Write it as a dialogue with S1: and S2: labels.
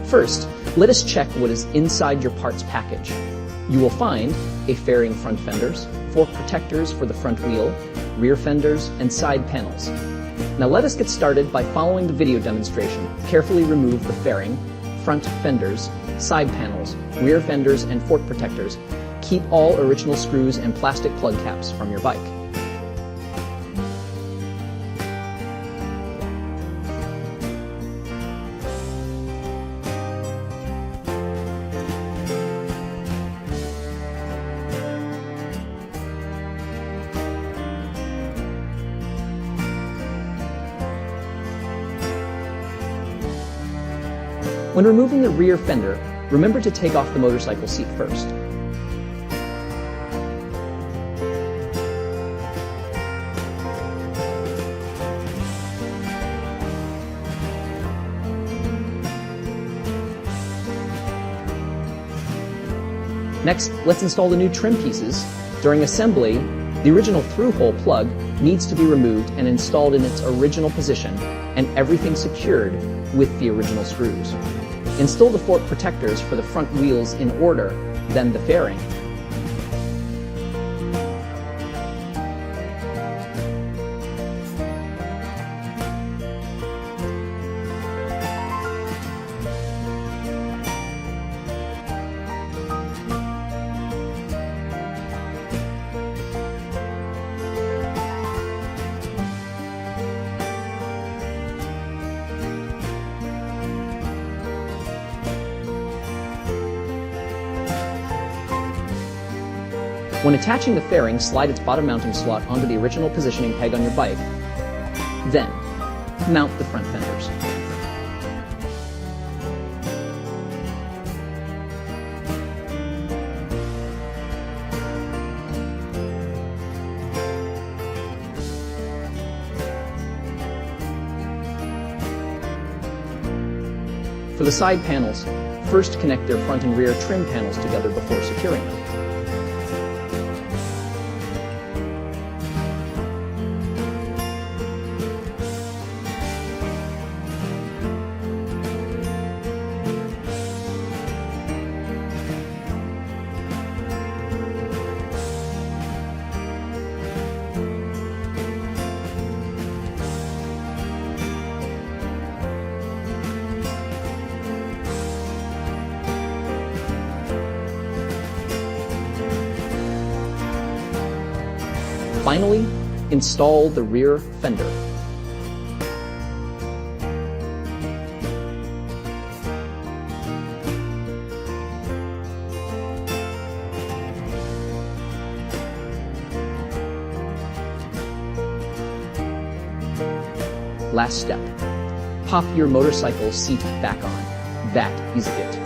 S1: First, let us check what is inside your parts package. You will find a fairing front fenders, fork protectors for the front wheel, rear fenders, and side panels. Now let us get started by following the video demonstration. Carefully remove the fairing, front fenders, side panels, rear fenders, and fork protectors. Keep all original screws and plastic plug caps from your bike. When removing the rear fender, remember to take off the motorcycle seat first. Next, let's install the new trim pieces. During assembly, the original through-hole plug needs to be removed and installed in its original position, and everything secured with the original screws. Install the fork protectors for the front wheels in order, then the fairing. When attaching the fairing, slide its bottom mounting slot onto the original positioning peg on your bike. Then, mount the front fenders. For the side panels, first connect their front and rear trim panels together before securing them. Finally, install the rear fender. Last step, pop your motorcycle seat back on. That is it.